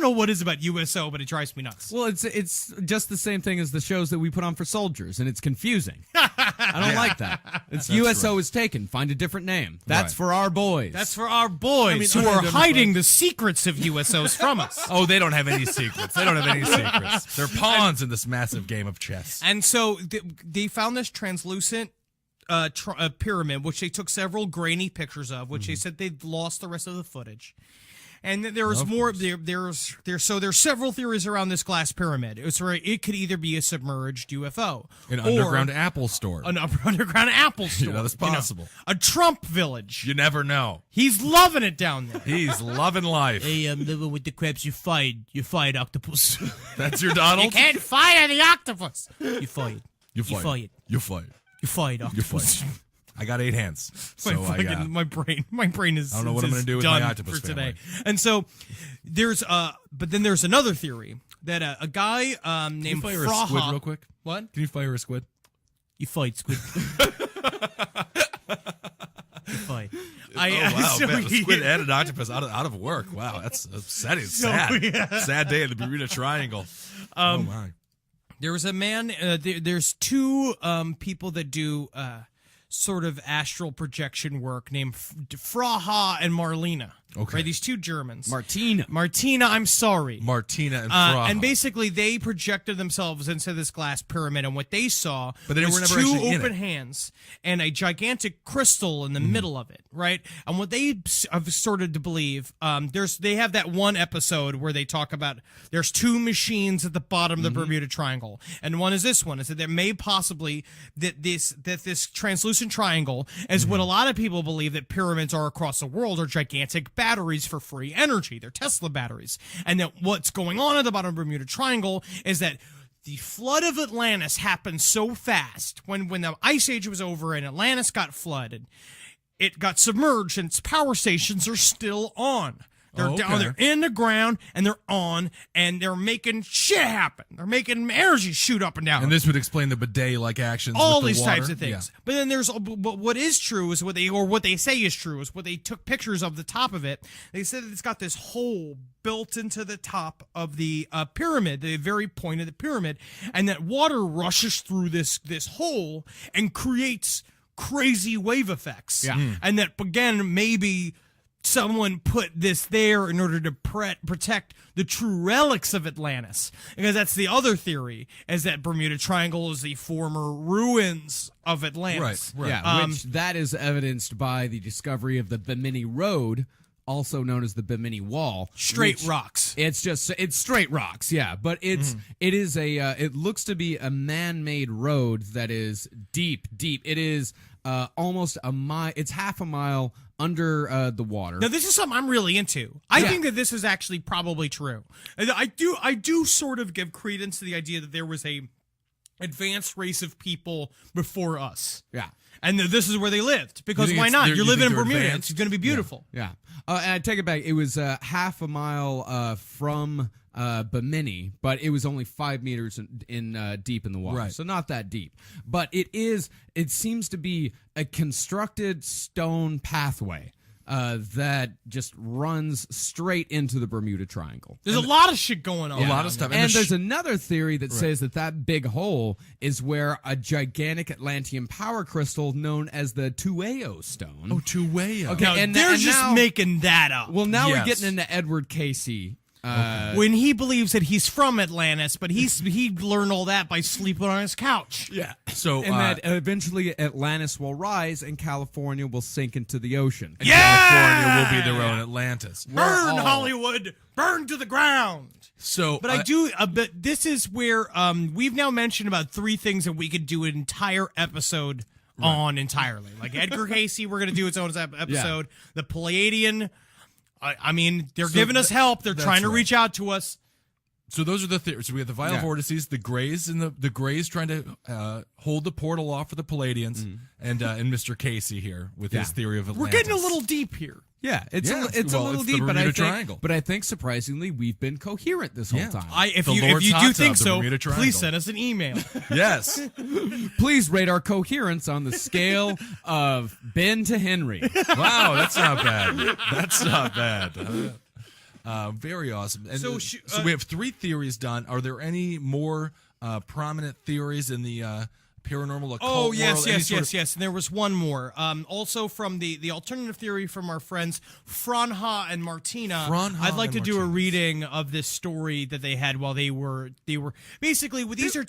know what is about USO, but it drives me nuts. Well, it's just the same thing as the shows that we put on for soldiers, and it's confusing. I don't like that. It's USO is taken. Find a different name. That's Right. for our boys. That's for our boys who are unidentified- hiding the secrets of USOs from us. Oh, they don't have any secrets. They don't have any secrets. They're pawns in this massive game of chess. And so they found this translucent pyramid, which they took several grainy pictures of, which they said they'd lost the rest of the footage. And there was more. There's several theories around this glass pyramid. It's where it could either be a submerged UFO, An or underground Apple store. an underground Apple store. that's possible. A Trump village. You never know. He's loving it down there. He's loving life. Hey, I'm living with the crabs. You fired octopus. That's your Donald? You can't fire the octopus. You fired. You're You fired. fired. You're fired. You fired You're octopus. fired. I got 8 hands. So my brain is. I don't know what I'm is gonna do with my done octopus for today. family. And so there's but then there's another theory that a guy Can you named fire a Fraha. squid real quick? What? Can you fire a squid? You fight squid. You fight. Oh, wow. so man, a he- squid and an octopus out of work. Wow, that's upsetting. Sad. Sad day in the Bermuda Triangle. Oh, my. There was a man. There's two people that do sort of astral projection work named Fraha and Marlena. Okay. Right, these two Germans. Martina. I'm sorry. Martina and Fraha. And basically, they projected themselves into this glass pyramid, and what they saw But they was were never two actually in open it. hands and a gigantic crystal in the middle of it, right? And what they have started to believe, they have that one episode where they talk about there's two machines at the bottom of the Bermuda Triangle, and one is this one. Is that there may possibly that this translucent triangle is what a lot of people believe that pyramids are across the world are gigantic batteries for free energy. They're Tesla batteries. And that what's going on at the bottom of Bermuda Triangle is that the flood of Atlantis happened so fast when the Ice Age was over and Atlantis got flooded, it got submerged and its power stations are still on. They're Oh, down okay. there in the ground and they're on and they're making shit happen. They're making energy shoot up and down. And this would explain the bidet-like actions All with the these water. types of things. But then there's but what is true is what they say is true is what they took pictures of the top of it. They said that it's got this hole built into the top of the pyramid, the very point of the pyramid, and that water rushes through this hole and creates crazy wave effects. Yeah. And that again maybe someone put this there in order to protect the true relics of Atlantis. Because that's the other theory, is that Bermuda Triangle is the former ruins of Atlantis. Right. Yeah, which that is evidenced by the discovery of the Bimini Road, also known as the Bimini Wall. Straight which- rocks. It's straight rocks, yeah, but it is it looks to be a man-made road that is deep. It is almost a mile. It's half a mile under the water. Now, this is something I'm really into. I think that this is actually probably true. And I do sort of give credence to the idea that there was a advanced race of people before us. Yeah. And this is where they lived. Because think why it's- not? they're- You're you living think in they're Bermuda. advanced? It's going to be beautiful. Yeah. And I take it back. It was half a mile from Bimini, but it was only 5 meters in deep in the water. Right. So not that deep. But it seems to be a constructed stone pathway that just runs straight into the Bermuda Triangle. There's a lot of shit going on. A lot of stuff. And the there's another theory that says that big hole is where a gigantic Atlantean power crystal known as the Tueo stone. two-way. Okay. Now, and they're and just now- making that up. Well, now Yes. we're getting into Edward Casey. When he believes that he's from Atlantis, but he learned all that by sleeping on his couch. Yeah. So And that eventually Atlantis will rise and California will sink into the ocean. California will be their own Atlantis. Burn Hollywood, burn to the ground. So, But I do. But this is where we've now mentioned about 3 things that we could do an entire episode on entirely. Like Edgar Casey, we're going to do its own episode. The Pleiadian. I mean, they're giving us help. They're trying to right. reach out to us. So those are the theories. So we have the vital Yeah. vortices, the Greys, and the Greys trying to hold the portal off for the Palladians, and Mr. Casey here with his theory of Atlantis. We're getting a little deep here. Yeah, it's Yeah, a well, little it's the deep, but Bermuda I Triangle. think surprisingly we've been coherent this whole Yeah. time. If The you Lord's do hot tub, think the so, Bermuda Triangle. please send us an email. Yes. Please rate our coherence on the scale of Ben to Henry. Wow, that's not bad. That's not bad. Very awesome. And So so we have 3 theories done. Are there any more prominent theories in the paranormal occult Oh yes, world? Any yes, sort yes, of- yes. And there was one more. Also from the alternative theory from our friends Franha and Martina. Franha I'd like to and do a Martina. reading of this story that they had while they were basically these are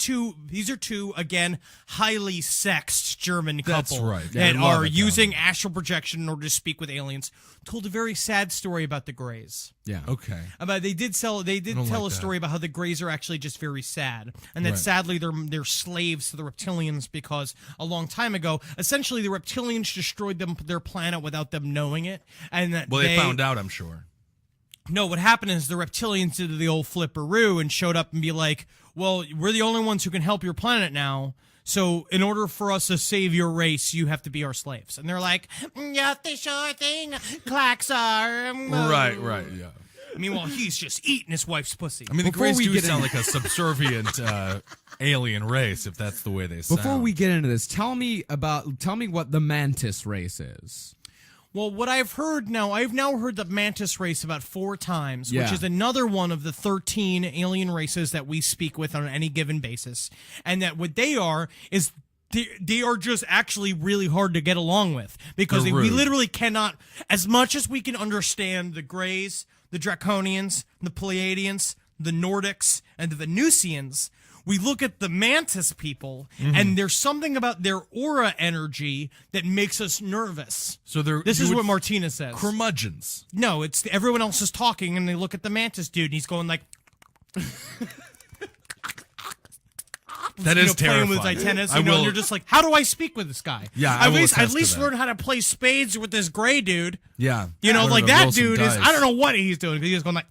two again highly sexed German That's couple right. that I love are it, using astral projection in order to speak with aliens. Told a very sad story about the Greys. Yeah. Okay. They did tell don't a like that. story about how the Greys are actually just very sad, and that Right. sadly they're slaves to the reptilians because a long time ago, essentially the reptilians destroyed their planet without them knowing it, and that Well, they found out, I'm sure. No, what happened is the reptilians did the old flipperoo and showed up and be like, "Well, we're the only ones who can help your planet now." So, in order for us to save your race, you have to be our slaves. And they're like, "Yeah, the sure thing, Klaxar." Right, yeah. Meanwhile, he's just eating his wife's pussy. I mean, the Before Greys we do get sound in- like a subservient alien race, if that's the way they sound. Before we get into this, tell me what the mantis race is. Well, what I've now heard the mantis race about 4 times, which Yeah. is another one of the 13 alien races that we speak with on any given basis. And that what they are is they are just actually really hard to get along with because They're we rude. literally cannot, as much as we can understand the Greys, the Draconians, the Pleiadians, the Nordics, and the Venusians, we look at the mantis people, and there's something about their aura energy that makes us nervous. So This is what Martina says. curmudgeons. No, it's everyone else is talking, and they look at the mantis dude, and he's going like, That you is know, playing with his terrifying. antennas. I You know, will- and you're just like, how do I speak with this guy? Yeah, I will at attest to least that. learn how to play spades with this gray dude. Yeah. You know, Learn like to that roll some dude is. dice. I don't know what he's doing because he's going like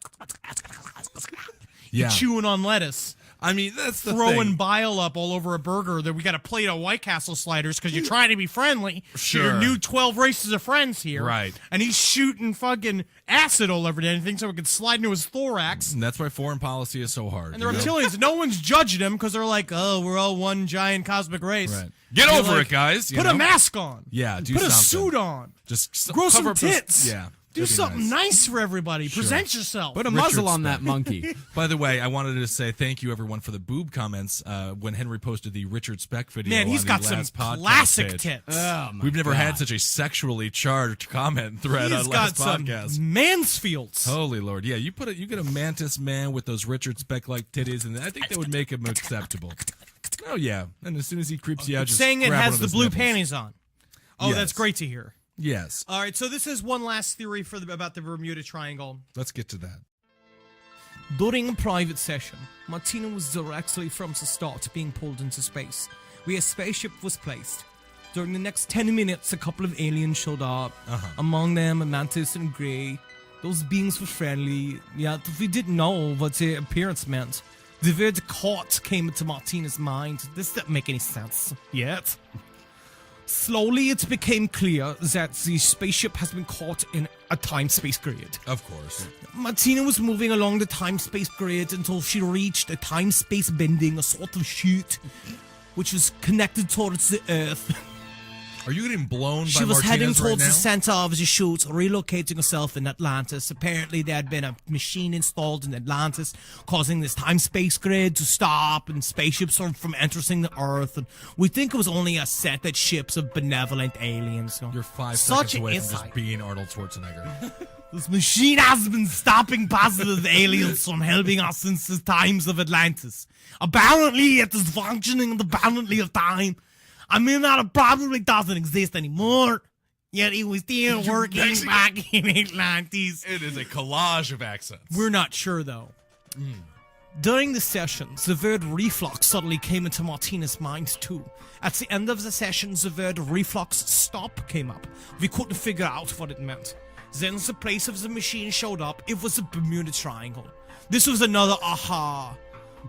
Yeah. chewing on lettuce. I mean, that's the Throwing thing. bile up all over a burger. That we got a plate of White Castle sliders because you're trying to be friendly. Sure. Your new 12 races of friends here. Right. And he's shooting fucking acid all over anything so it can slide into his thorax. And that's why foreign policy is so hard. And the you know? reptilians, no one's judging him because they're like, oh, we're all one giant cosmic race. Right. Get You're over like, it, guys. you Put know? a mask on. Yeah, do Put a something. suit on. Just Grow cover some up those- tits. Yeah. Do that'd be something nice. nice for everybody. Present yourself. Put a Richard muzzle on that Speck. monkey. By the way, I wanted to say thank you, everyone, for the boob comments when Henry posted the Richard Speck video. Man, he's on got the some last podcast classic page. tits. We've never had such a sexually charged comment thread He's on got last some podcast. Mansfields. Holy Lord, yeah! You get a mantis man with those Richard Speck like titties, and I think that would make him acceptable. Oh yeah, and as soon as he creeps you out, just Saying it grab one has of the his blue nipples. panties on. Oh, Yes. that's great to hear. Yes, All right, so this is one last theory about the Bermuda Triangle. let's get to that. During a private session, Martina was directly from the start being pulled into space, where a spaceship was placed. During the next 10 minutes, a couple of aliens showed up. Among them, a mantis and Grey. Those beings were friendly, yet we didn't know what their appearance meant. The word caught came into Martina's mind. This didn't make any sense yet. Slowly, it became clear that the spaceship has been caught in a time-space grid. Of course. Martina was moving along the time-space grid until she reached a time-space bending, a sort of chute, which was connected towards the Earth. Are you getting blown She by was Martinez heading right towards now? the center of the chute, relocating herself in Atlantis. Apparently, there had been a machine installed in Atlantis, causing this time-space grid to stop and spaceships from entering the Earth. And we think it was only a set that ships of benevolent aliens. You're 5 Such seconds away from insight. just being Arnold Schwarzenegger. This machine has been stopping positive aliens from helping us since the times of Atlantis. Apparently, it is functioning independently of time. I mean, that probably doesn't exist anymore. Yet it was still working back in Atlantis. It is a collage of accents. We're not sure, though. During the sessions, the word reflux suddenly came into Martina's mind, too. At the end of the sessions, the word reflux stop came up. We couldn't figure out what it meant. Then the place of the machine showed up. It was the Bermuda Triangle. This was another aha.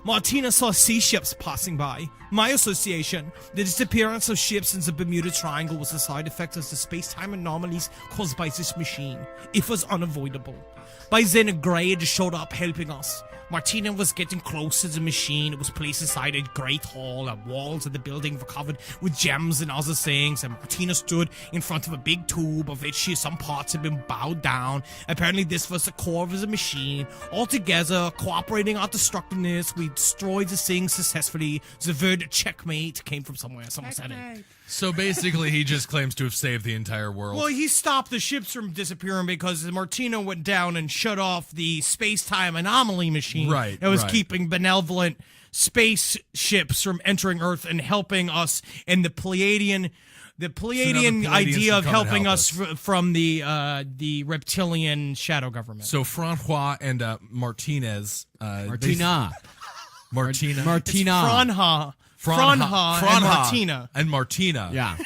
Martina saw sea ships passing by. My association, the disappearance of ships in the Bermuda Triangle was a side effect of the space-time anomalies caused by this machine. It was unavoidable. By then, a grade showed up helping us. Martina was getting close to the machine. It was placed inside a great hall. The walls of the building were covered with gems and other things. And Martina stood in front of a big tube of which some parts had been bowed down. Apparently, this was the core of the machine. Altogether, cooperating our destructiveness, we destroyed the thing successfully. The word checkmate came from somewhere. Someone said it. So basically, he just claims to have saved the entire world. Well, he stopped the ships from disappearing because Martina went down and shut off the space-time anomaly machine. Right, That was right. keeping benevolent spaceships from entering Earth and helping us in the Pleiadian Pleiadians idea of can come and helping help us from the reptilian shadow government. So Francois and Martinez. Martina. Martina. Franha and Martina. And Martina. Yeah.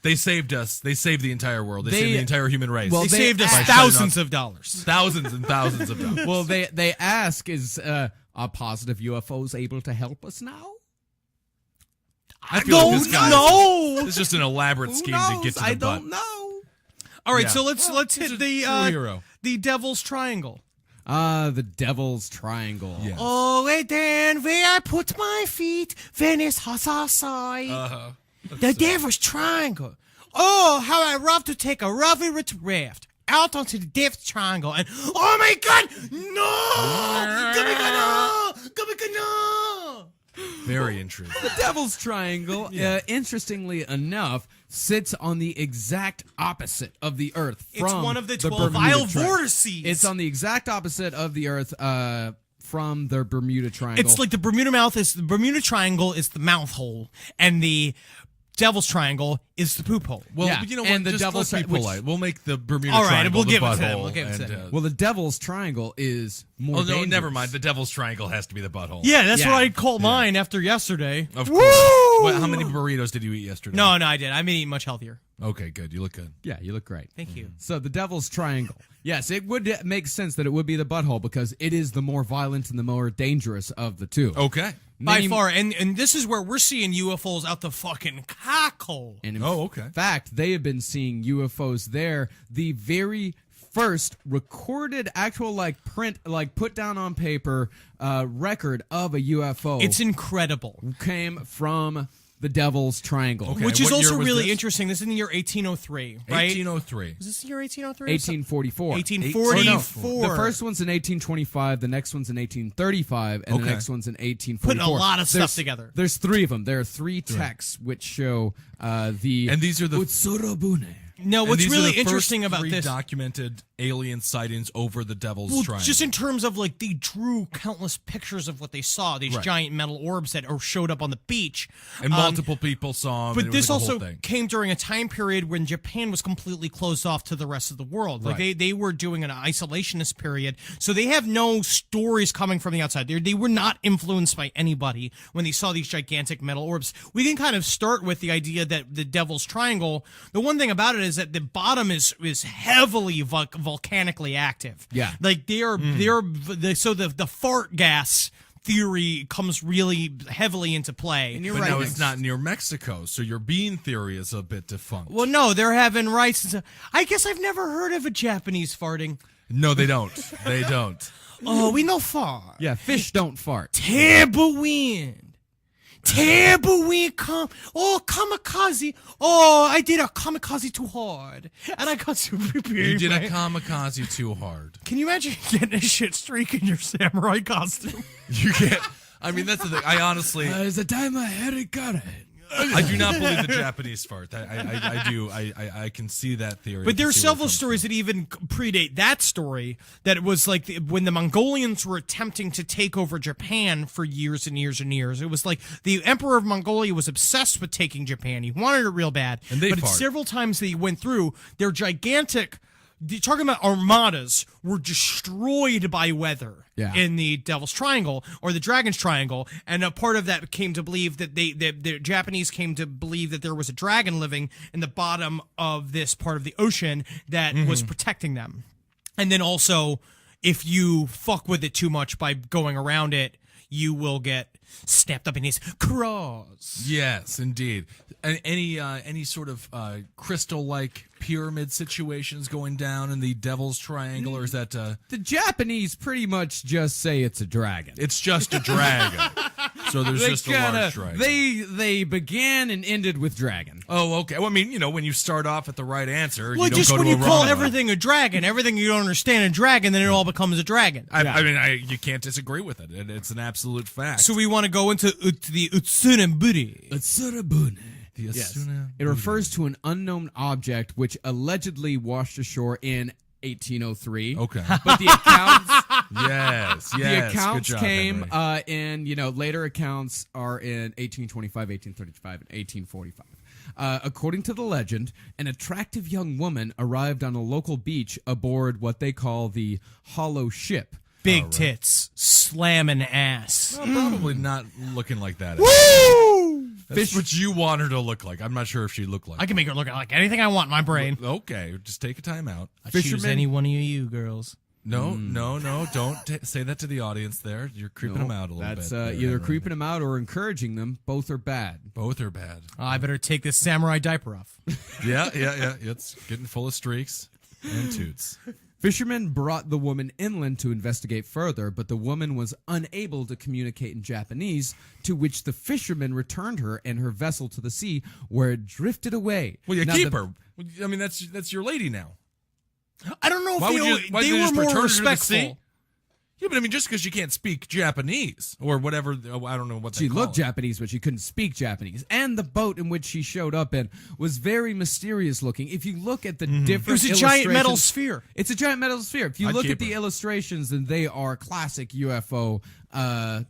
They saved us. They saved the entire world. They They- saved the entire human race. well, They they saved us asked- thousands of dollars. thousands and thousands of dollars. Well, they ask, is are positive UFOs able to help us now? I feel like this guy know. It's just an elaborate scheme to get to the I butt. don't know. All right, Yeah. so let's he's hit a the true hero. the Devil's Triangle. The Devil's Triangle. Yeah. Oh, wait, then where I put my feet, Venice has our side. Uh-huh. The Devil's Triangle. Oh, how I love to take a roughy rich raft out onto the Devil's Triangle and oh my God, no! No! Very intriguing. The Devil's Triangle, interestingly enough, sits on the exact opposite of the Earth. It's From one of the 12 Bermuda vile Triangle. vortices. It's on the exact opposite of the Earth from the Bermuda Triangle. It's like the Bermuda Triangle is the mouth hole, and the Devil's Triangle is the poop hole. Well, Yeah, but you know and what? the Just Devil's let's be Tri- which- polite. We'll make the Bermuda All right, Triangle we'll the give it to them. butthole. We'll give it to and, them. well, the Devil's Triangle is more oh no, dangerous. never mind. The Devil's Triangle has to be the butthole. Yeah, that's Yeah. what I called mine after yesterday. Of course. Wait, how many burritos did you eat yesterday? No, I did. I'm eating much healthier. Okay, good. You look good. Yeah, you look great. Thank you. So the Devil's Triangle. Yes, it would make sense that it would be the butthole because it is the more violent and the more dangerous of the two. Okay. By Many- far, and this is where we're seeing UFOs out the fucking cockhole. And in okay. fact, they have been seeing UFOs there. The very first recorded actual print, put down on paper record of a UFO It's incredible. came from the Devil's Triangle. Okay. Which is what year also was really this? interesting. This is in the year 1803, right? 1803. Is this the year 1803? 1844. 1844. The first one's in 1825, the next one's in 1835, and the Okay. next one's in 1844. Putting a lot of stuff There's- together. There's three of them. There are three texts which show the And these are the- Utsurobune. No, And what's these are really the first interesting about three this, documented alien sightings over the Devil's well, Triangle. just in terms of they drew countless pictures of what they saw, these Right. giant metal orbs that showed up on the beach. and multiple people saw them. But and it was this like a whole also thing. came during a time period when Japan was completely closed off to the rest of the world. Like Right. they were doing an isolationist period, so they have no stories coming from the outside. They were not influenced by anybody when they saw these gigantic metal orbs. We can kind of start with the idea that the Devil's Triangle. The one thing about it is that the bottom is heavily volcanically active. Yeah. like so the fart gas theory comes really heavily into play. And you're But right. now it's not near Mexico, so your bean theory is a bit defunct. Well, no, they're having rights. And stuff. I guess I've never heard of a Japanese farting. No, they don't. They don't. Oh, we know far. Yeah, fish don't fart. Terrible wind. Terrible wind come. Oh, kamikaze. Oh, I did a kamikaze too hard. And I got super big. You did a man. kamikaze too hard. Can you imagine getting a shit streak in your samurai costume? You can't. I mean, that's the thing. I honestly, It's the time I had it got it. I do not believe the Japanese fart. I do. I can see that theory. But I can there's see where it several comes stories that even predate that story. That it was like when the Mongolians were attempting to take over Japan for years and years and years. It was like the Emperor of Mongolia was obsessed with taking Japan. He wanted it real bad. And they but fart. several times that he went through, their gigantic. Talking about armadas were destroyed by weather in the Devil's Triangle or the Dragon's Triangle, and a part of that came to believe that the Japanese came to believe that there was a dragon living in the bottom of this part of the ocean that was protecting them. And then also, if you fuck with it too much by going around it, you will get snapped up in his claws. Yes, indeed. Any sort of crystal-like pyramid situations going down in the Devil's Triangle, or is that The Japanese pretty much just say it's a dragon. it's just a dragon? So there's They just a large dragon. They began and ended with dragon. Oh, okay. Well, I mean, when you start off at the right answer, Well, you don't just go when to you a call wrong everything a dragon, everything you don't understand a dragon, then it all becomes a dragon. one. I mean, you can't disagree with it. It's an absolute fact. So we want to go into the Utsune Buri. Tsurabune. the Yes. Asuna It refers to an unknown object which allegedly washed ashore in 1803. Okay. But the accounts yes. the Yes. accounts Good job, came Henry. in later accounts are in 1825, 1835, and 1845. According to the legend, an attractive young woman arrived on a local beach aboard what they call the Hollow Ship. Big tits, slamming ass. Well, probably not looking like that. Woo! That's what you want her to look like. I'm not sure if she looked like. I can make her look like anything I want in my brain. Okay, just take a time out. I choose Fisherman- any one of you girls. No, don't say that to the audience. There, you're creeping them out a little That's bit. there, either Henry. creeping them out or encouraging them. Both are bad. Both are bad. I better take this samurai diaper off. Yeah. It's getting full of streaks and toots. Fishermen brought the woman inland to investigate further, but the woman was unable to communicate in Japanese, to which the fishermen returned her and her vessel to the sea, where it drifted away. Well, you Now, keep the- her. I mean, that's your lady now. I don't know if Why would you- why they did they were just more return her to the respectful. sea? Yeah, but I mean, just because you can't speak Japanese or whatever, I don't know what She they call looked it. Japanese, but she couldn't speak Japanese. And the boat in which she showed up in was very mysterious looking. If you look at the different It was a giant metal illustrations- sphere. It's a giant metal sphere. If you I'd look keep at the her. illustrations, then they are classic UFO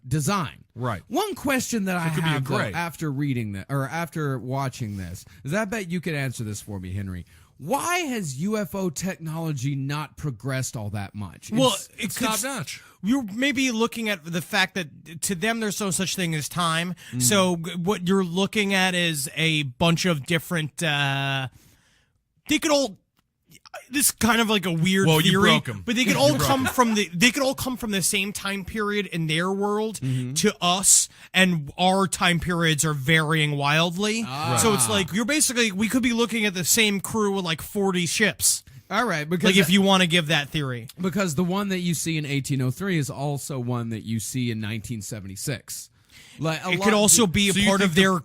design. Right. One question that I could be a have though, gray. after reading that or after watching this is I bet you could answer this for me, Henry. Why has UFO technology not progressed all that much? Well, It's could- top notch. You're maybe looking at the fact that to them there's no such thing as time. So what you're looking at is a bunch of different. They could all. This is kind of like a weird Well, you theory, broke 'em. but they could all come from the. They could all come from the same time period in their world to us, and our time periods are varying wildly. So it's like you're basically we could be looking at the same crew with like 40 ships. all right, because Like if you want to give that theory. because the one that you see in 1803 is also one that you see in 1976. Like It could also be a So you part think of their.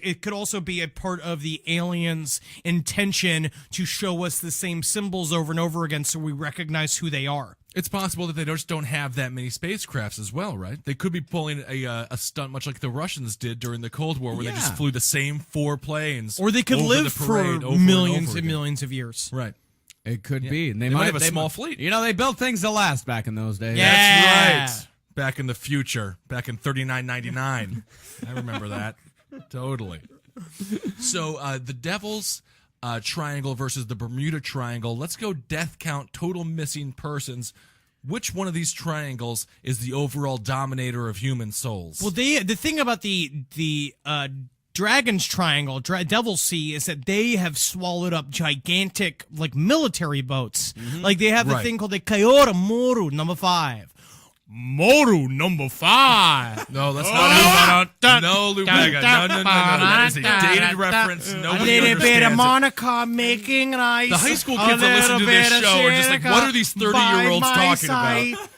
It could also be a part of the aliens' intention to show us the same symbols over and over again, so we recognize who they are. It's possible that they just don't have that many spacecrafts as well, right? They could be pulling a stunt much like the Russians did during the Cold War, where they just Yeah. flew the same 4 planes, Or they could over live the for parade over millions and, over and again. millions of years. Right. It could be, and They might have a they small might- fleet. You know, they built things to last back in those days. Yeah. That's right. Back in the future, back in 39.99. I remember that. Totally. So the Devil's Triangle versus the Bermuda Triangle. Let's go death count, total missing persons. Which one of these triangles is the overall dominator of human souls? Well, the thing about the Dragon's Triangle, Devil's Sea, is that they have swallowed up gigantic like military boats. Like they have the Right. thing called the Kyoto Moru #5. Moru number 5. No, that's not No, Lou Bega. No. That is a dated reference. A Nobody little bit of understands it. Monica making ice. The high school kids that listen to this show are just like, what are these 30-year-olds talking about?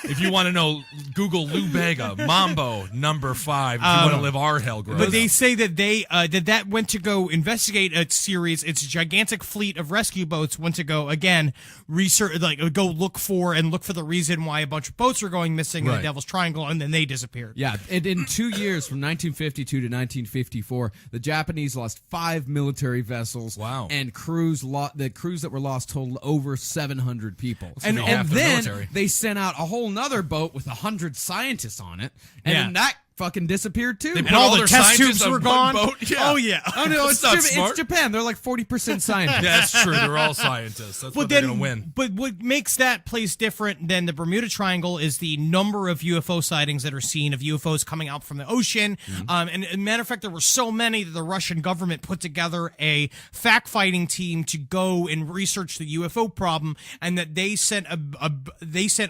If you want to know, Google Lou Bega, Mambo number 5. If you want to live our hell growing But they up. say that they that went to go investigate a series. Its gigantic fleet of rescue boats went to go again research, go look for the reason why a bunch of boats are going missing in Right. the Devil's Triangle, and then they disappeared. Yeah, and in 2 years, from 1952 to 1954, the Japanese lost 5 military vessels. Wow. And the crews that were lost totaled over 700 people. gonna And, be half and the then military. they sent out a whole nother boat with 100 scientists on it, and Yeah. then that fucking disappeared too. They put And all all the their test scientists tubes on were one gone. boat? Yeah. Oh yeah. Oh no, That's not smart. It's Japan. They're like 40% scientists. Yeah, that's true. They're all scientists. That's what they're going to win. But what makes that place different than the Bermuda Triangle is the number of UFO sightings that are seen of UFOs coming out from the ocean. And as a matter of fact, there were so many that the Russian government put together a fact-fighting team to go and research the UFO problem, and that they sent a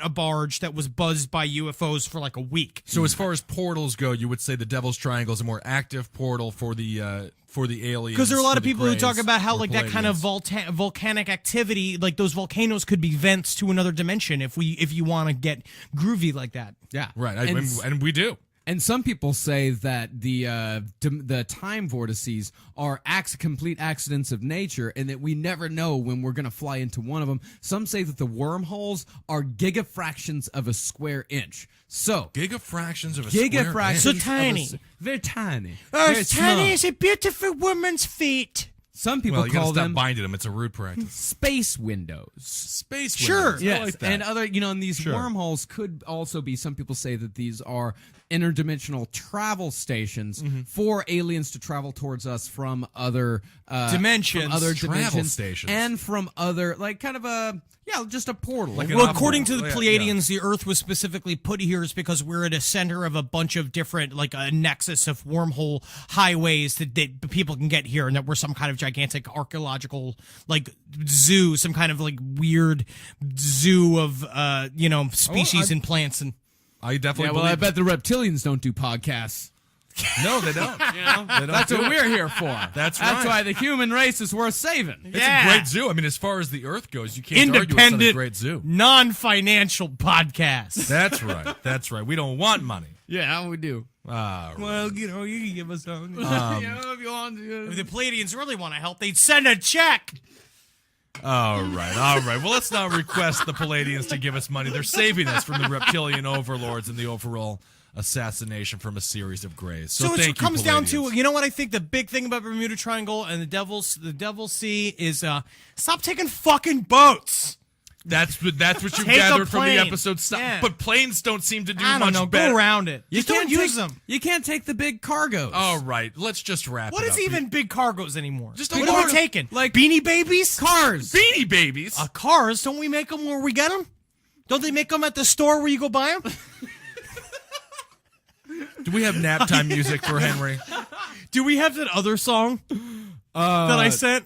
barge that was buzzed by UFOs for like a week. So as far as portals go, you would say the Devil's Triangle is a more active portal for the aliens. Because there are a lot for of the people who Greys talk about how or like that kind of Palladians. volcanic activity, like those volcanoes could be vents to another dimension if you want to get groovy like that. Yeah, Right, And and we do. And some people say that the time vortices are complete accidents of nature, and that we never know when we're going to fly into one of them. Some say that the wormholes are gigafractions of a square inch. So Gigafractions of a square inch. gigafractions, So of a tiny. very tiny, Oh, very as tiny small. as a beautiful woman's feet. Some people Well, you got to call stop them binding them. It's a rude practice. space windows. Space Sure. windows. I Yes, like that. and and these wormholes could also be. Some people say that these are interdimensional travel stations for aliens to travel towards us from other Dimensions. from other Travel dimensions, stations. and from other kind of just a portal. Like an Well, off according to world. the Yeah, Pleiadians, the Earth was specifically put here is because we're at a center of a bunch of different, like a nexus of wormhole highways that people can get here, and that we're some kind of gigantic archaeological, like, zoo, some kind of, like, weird zoo of, species and plants. And I definitely yeah, well, I believe bet the reptilians don't do podcasts. No, they don't. They don't That's do what it. we're here for. That's That's right. why the human race is worth saving. It's a great zoo. I mean, as far as the Earth goes, you can't argue it's not a independent, great zoo. non-financial podcast. That's right. That's right. We don't want money. Yeah, we do. Well, you can give us some. If you want to. If the Pleiadians really want to help, they'd send a check. All right. Well, let's not request the Palladians to give us money. They're saving us from the reptilian overlords and the overall assassination from a series of Greys. So So thank it comes you, down to, Palladians. you know what I think the big thing about Bermuda Triangle and the Devil's Sea is stop taking fucking boats. That's what you Take a gathered from the plane. epised. Stop. Yeah. But planes don't seem to do I much don't know. better. Go around it. Just don't use them. You can't take the big cargoes. All right, let's just wrap What it is up. even big cargoes anymore? Just a what little- are we taking? like Beanie Babies? cars. Beanie Babies? Cars? Don't we make them where we get them? Don't they make them at the store where you go buy them? Do we have nap time music for Henry? Do we have that other song that I sent?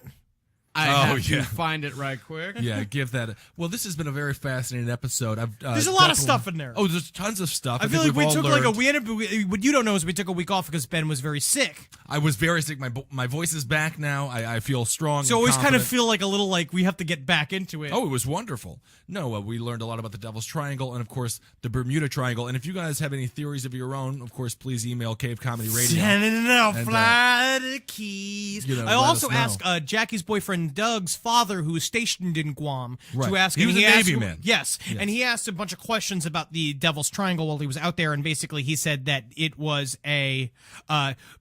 I Oh, have yeah. to find it right quick. Yeah, give that. Well, this has been a very fascinating episode. There's a lot of stuff in there. Oh, there's tons of stuff. I feel think like we we've all took like a learned. what you don't know is we took a week off because Ben was very sick. I was very sick. My voice is back now. I feel strong. So and always kind of confident. feel like a little like we have to get back into it. Oh, it was wonderful. No, we learned a lot about the Devil's Triangle and, of course, the Bermuda Triangle. And if you guys have any theories of your own, of course, please email Cave Comedy Radio. Sending out And, fly the keys. you know, I let also us know. asked Jackie's boyfriend Doug's father, who is stationed in Guam, Right. to ask. He and was a asked- Navy man. Yes, and he asked a bunch of questions about the Devil's Triangle while he was out there, and basically he said that it was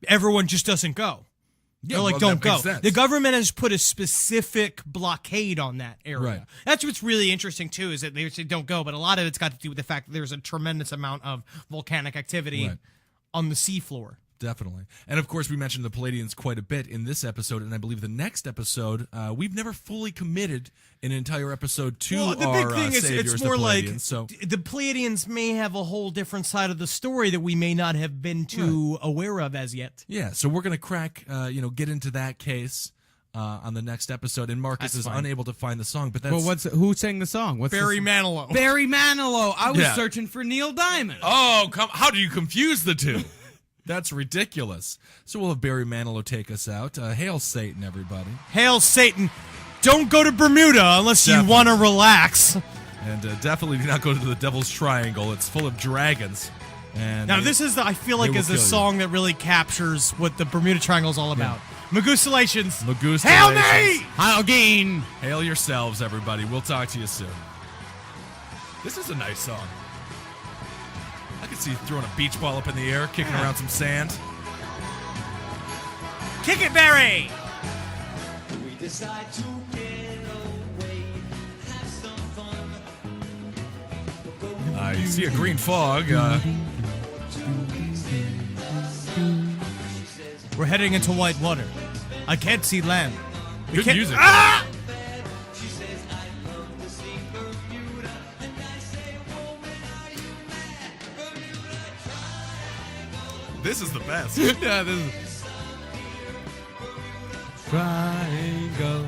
everyone just doesn't go. Yeah, They're like, well, don't that go. makes sense. The government has put a specific blockade on that area. Right. That's what's really interesting, too, is that they say don't go, but a lot of it's got to do with the fact that there's a tremendous amount of volcanic activity Right. on the seafloor. Definitely. And, of course, we mentioned the Palladians quite a bit in this episode, and I believe the next episode, we've never fully committed an entire episode to Well, the our big thing is saviors, it's the more like Palladians. So, the Pleiadians may have a whole different side of the story that we may not have been too aware of as yet. yeah, so we're going to crack, get into that case on the next episode, and Marcus That's is fine. unable to find the song. But that's Well, who sang the song? What's Barry the Manilow. Barry Manilow. I was Yeah. searching for Neil Diamond. oh, how do you confuse the two? That's ridiculous. So we'll have Barry Manilow take us out. Hail Satan, everybody, Hail Satan. Don't go to Bermuda unless you Definitely. want to relax. and definitely do not go to the Devil's Triangle. It's full of dragons. And Now, this is, I feel like, will is a kill you. song that really captures what the Bermuda Triangle is all about. Magustalations. Magustalations. Hail me! Halgeen. Hail yourselves, everybody. We'll talk to you soon. This is a nice song. I could see you throwing a beach ball up in the air, kicking around some sand. Kick it, Barry! I see a green fog. We're heading into white water. I can't see land. We Good can't- music. Ah! This is the best. Yeah, this is. Triangle.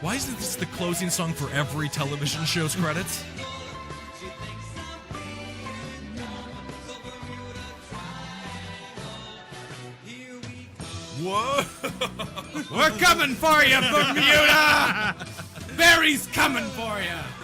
Why isn't this the closing song for every television show's credits? Whoa! We're coming for you, Bermuda. Barry's coming for you.